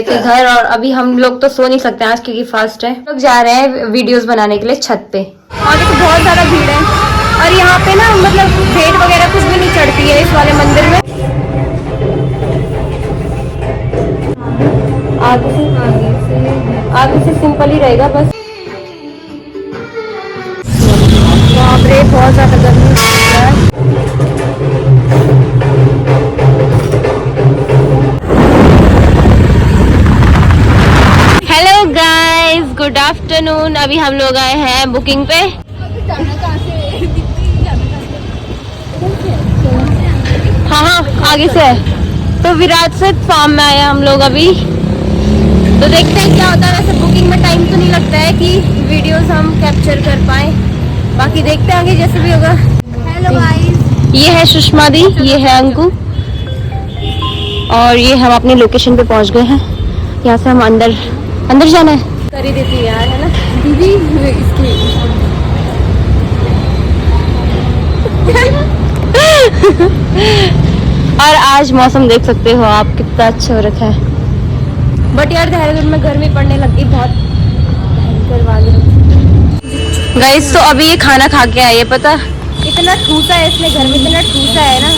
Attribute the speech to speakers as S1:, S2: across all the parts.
S1: थे घर, और अभी हम लोग तो सो नहीं सकते आज क्योंकि फास्ट है। लोग जा रहे हैं वीडियोस बनाने के लिए छत पे। और देखो बहुत ज्यादा भीड़ है, और यहाँ पे ना मतलब भेंट वगैरह कुछ भी नहीं चढ़ती है इस वाले मंदिर में। आगे से सिंपल ही रहेगा बस। वहाँ पे बहुत ज्यादा गर्मी है। Hello guys, good afternoon. अभी हम लोग आए हैं बुकिंग पे। हाँ, आगे से है। तो विरासत फार्म में आए हम लोग अभी। तो देखते हैं क्या होता है। वैसे बुकिंग में टाइम तो नहीं लगता है कि वीडियोस हम कैप्चर कर पाए, बाकी देखते हैं आगे जैसे भी होगा। हेलो गाइस, ये है सुषमा दी, ये है अंकु, और ये हम अपनी लोकेशन पे पहुंच गए हैं। यहाँ से हम अंदर जाना है। कर ही देती है यार, है ना दीदी इसकी। और आज मौसम देख सकते हो आप कितना अच्छा हो रखा है। बट यार देहरादून में गर्मी पड़ने लगी बहुत भयंकर वाली। गाइस तो अभी ये खाना खा के आई है, पता इतना ठूसा है इसमें, घर में इतना ठूसा है ना।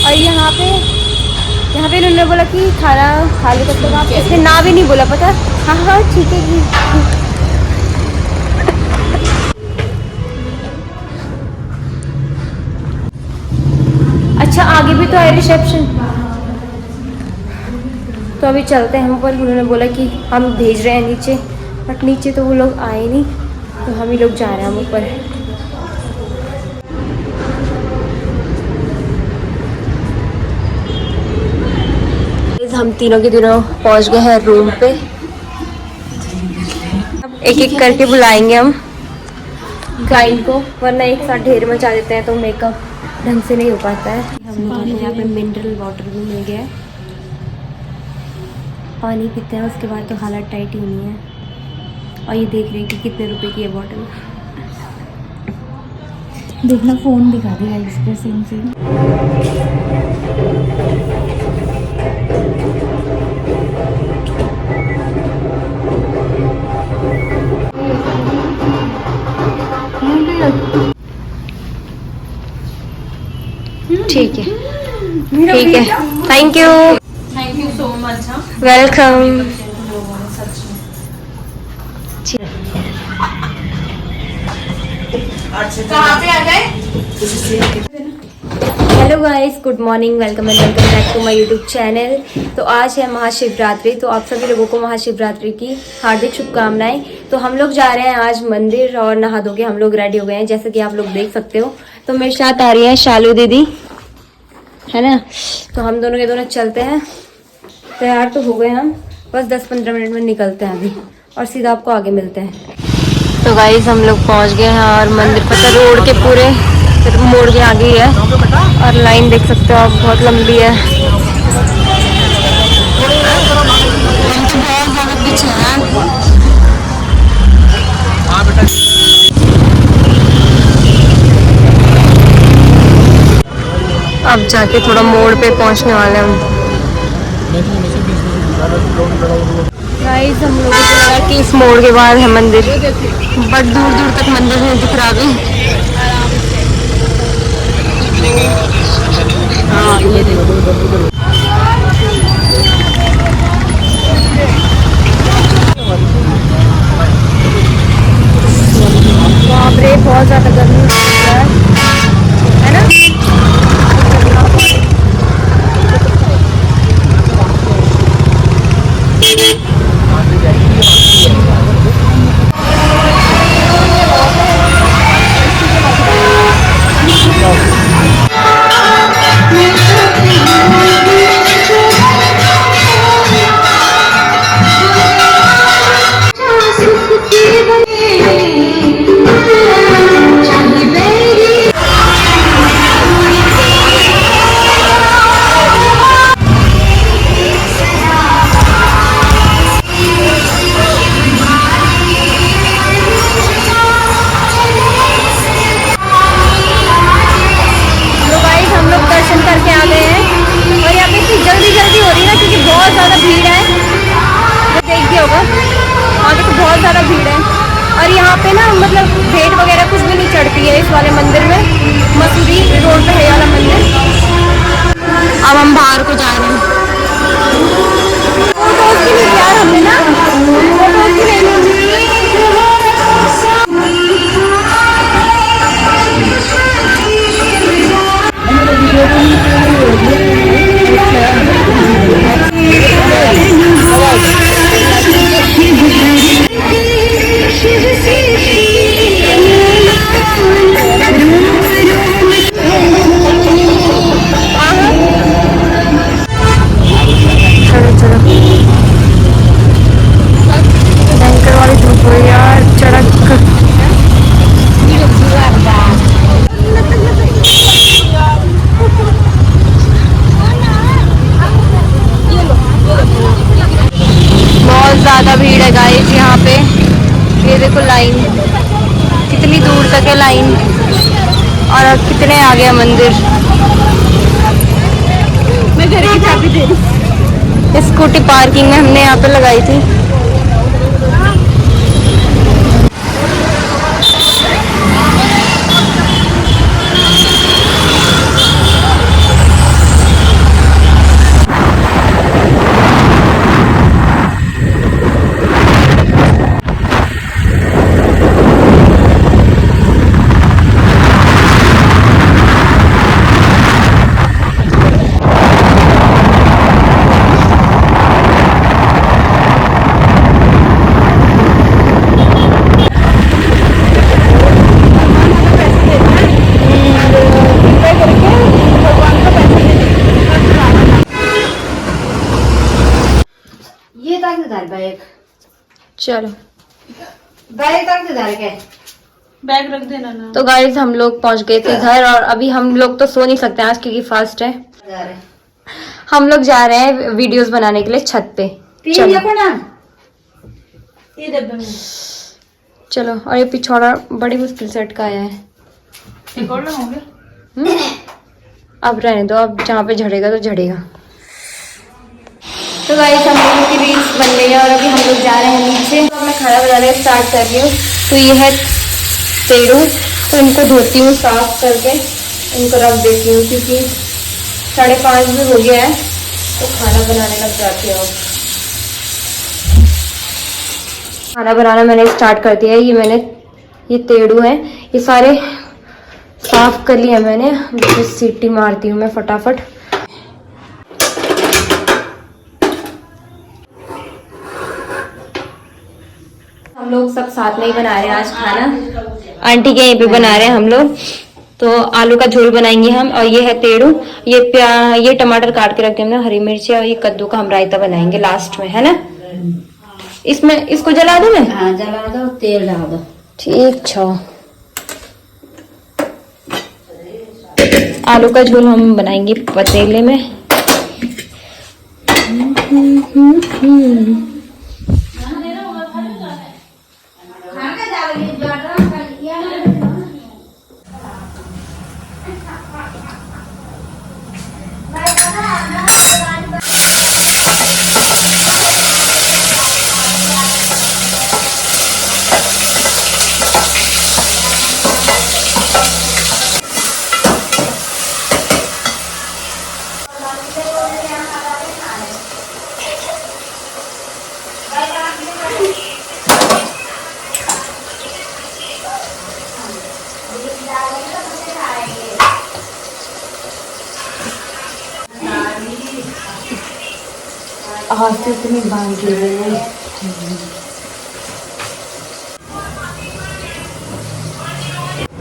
S1: और यहाँ पे इन्होंने बोला कि खाना खा लो तब तक आप, इसने ना भी नहीं बोला, पता। हाँ ठीक है जी। अच्छा आगे भी तो है रिसेप्शन, तो अभी चलते हैं हम ऊपर। उन्होंने बोला कि हम भेज रहे हैं नीचे, बट नीचे तो वो लोग आए नहीं, तो हम ही लोग जा रहे हैं हम ऊपर। हम तीनों के तीनों पहुंच गए हैं रूम पे। अब एक एक करके बुलाएंगे हम क्लाइंट को, वरना एक साथ ढेर मचा देते हैं तो मेकअप ढंग से नहीं हो पाता है। हम लोगों को यहाँ पे मिनरल वाटर भी मिल गया है, पानी पीते हैं उसके बाद तो हालत टाइट ही होनी है। और ये देख रहे हैं कि कितने रुपए की है बॉटल।
S2: देखना फोन दिखा देगा इस पे सेम सेम।
S1: ठीक है ठीक है, thank you
S2: so much.
S1: Welcome.
S2: कहाँ पे आ गए?
S1: Hello guys, good morning, welcome back to my YouTube channel. तो आज है महाशिवरात्रि, तो आप सभी लोगों को महाशिवरात्रि की हार्दिक शुभकामनाएं। तो हम लोग जा रहे हैं आज मंदिर, और नहा धो के हम लोग रेडी हो गए हैं जैसे कि आप लोग देख सकते हो। तो मेरे साथ आ रही है शालू दीदी, है ना। तो हम दोनों के दोनों चलते हैं। तैयार तो हो गए हम, बस 10-15 मिनट में निकलते हैं अभी, और सीधा आपको आगे मिलते हैं। तो गाइस हम लोग पहुंच गए हैं, और मंदिर पता रोड के पूरे फिर मोड़ के आगे ही है, और लाइन देख सकते हो आप बहुत लंबी है। बहुत ज़्यादा पीछे है। अब जाके थोड़ा मोड़ पे पहुंचने वाले हैं हम। गाइस हम लोगों को लगा कि इस मोड़ के बाद है मंदिर, बट दूर दूर तक मंदिर नहीं दिख रहा अभी। हाँ ये देखो, बाप रे बहुत ज्यादा गर्मी है ना। बहुत ज़्यादा भीड़ है। और यहाँ पे ना मतलब भेंट वगैरह कुछ भी नहीं चढ़ती है इस वाले मंदिर में। मसूरी रोड पे है वाला मंदिर। अब हम बाहर को जा रहे हैं। फोटोज की ली यार हमने ना, फोटोज की ले ली। भयंकर वाली धूप हुई यार, चढ़क बहुत ज़्यादा भीड़ है गाइस यहाँ पे। ये देखो लाइन, कितनी दूर तक है लाइन, और अब कितने आ गया मंदिर। मैं घर की चाबी दे रही। स्कूटी पार्किंग में हमने यहाँ पे लगाई थी।
S2: बैग
S1: चलो
S2: बैग तक धर के
S3: बैग रख देना ना।
S1: तो गाइस हम लोग पहुंच गए थे घर, और अभी हम लोग तो सो नहीं सकते आज क्योंकि फास्ट है। हम लोग जा रहे हैं वीडियोस बनाने के लिए छत पे। चलो
S3: ये डब्बे में
S1: चलो। और ये पिछौड़ा बड़ी मुश्किल से अटकाया है।
S3: एक और लगाओगे?
S1: अब रहने दो, अब जहाँ पे झड़ेगा तो झड़ेगा। तो गाइस हम लोगों की रील्स बन गई है और अभी हम लोग जा रहे हैं नीचे। तो मैं खाना बनाने स्टार्ट कर रही हूँ। तो ये है पेड़ू, तो इनको धोती हूँ साफ करके, इनको रख देती हूँ क्योंकि 5:30 भी हो गया है, तो खाना बनाने लग जाती हूँ। खाना बनाना मैंने स्टार्ट कर दिया है। ये तेड़ू है, ये सारे साफ कर लिया मैंने। सीटी मारती हूँ मैं फटाफट। हम लोग सब साथ में ही बना रहे हैं आज खाना। आंटी के यहीं पे बना रहे हैं हम लोग। तो आलू का झोल बनाएंगे हम, और ये है तेड़ू, ये टमाटर काट के रखे हमने, हरी मिर्ची, और ये कद्दू का हम रायता बनाएंगे लास्ट में, है ना। इसमें इसको जला दो मैं?
S2: हाँ जला दो, तेल डाल दो।
S1: ठीक छो। आलू का झोल हम बनाएंगे पतीले में। हाथ से इतनी बांध ली है।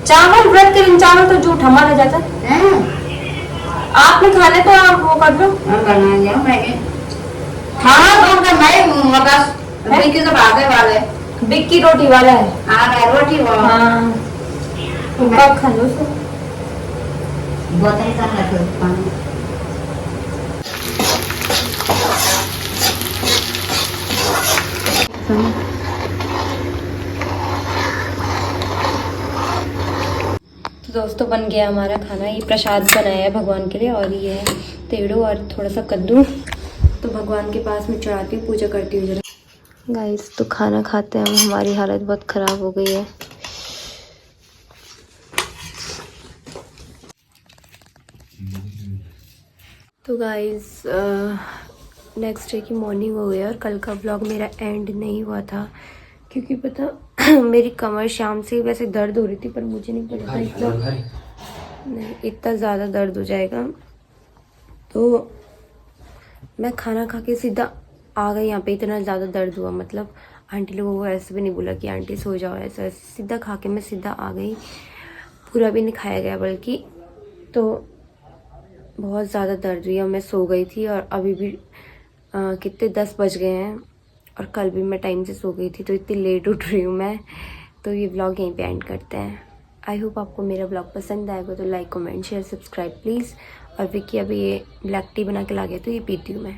S1: चावल व्रत के दिन चावल तो झूठ हमारा जाता है। आपने खाने तो आप वो कर दो।
S2: बिक्की तो भागे वाले,
S1: बिक्की रोटी वाला है।
S2: रोटी वो
S1: हाँ खा लो उसको।
S2: बोतल कर रखे पानी।
S1: तो दोस्तों बन गया हमारा खाना। ये प्रसाद बनाया है भगवान के लिए, और ये है तेड़ू और थोड़ा सा कद्दू। तो भगवान के पास में चढ़ाती हूँ, पूजा करती हूँ जरा। गाइस तो खाना खाते हैं, हमारी हालत बहुत ख़राब हो गई है। तो गाइस नेक्स्ट डे की मॉर्निंग हो गई और कल का व्लॉग मेरा एंड नहीं हुआ था क्योंकि पता मेरी कमर शाम से वैसे दर्द हो रही थी, पर मुझे नहीं पता था इतना ज़्यादा दर्द हो जाएगा। तो मैं खाना खा के सीधा आ गई यहाँ पे, इतना ज़्यादा दर्द हुआ, मतलब आंटी लोगों को ऐसे भी नहीं बोला कि आंटी सो जाओ, ऐसा सीधा खा के मैं सीधा आ गई, पूरा भी नहीं खाया गया बल्कि। तो बहुत ज़्यादा दर्द हुई और मैं सो गई थी और अभी भी कितने 10 बज गए हैं और कल भी मैं टाइम से सो गई थी, तो इतनी लेट उठ रही हूँ मैं। तो ये व्लॉग यहीं पे एंड करते हैं। आई होप आपको मेरा व्लॉग पसंद आएगा, तो like comment share subscribe please. और विक्की अभी ये ब्लैक टी बना के ला गया तो ये पीती हूँ मैं।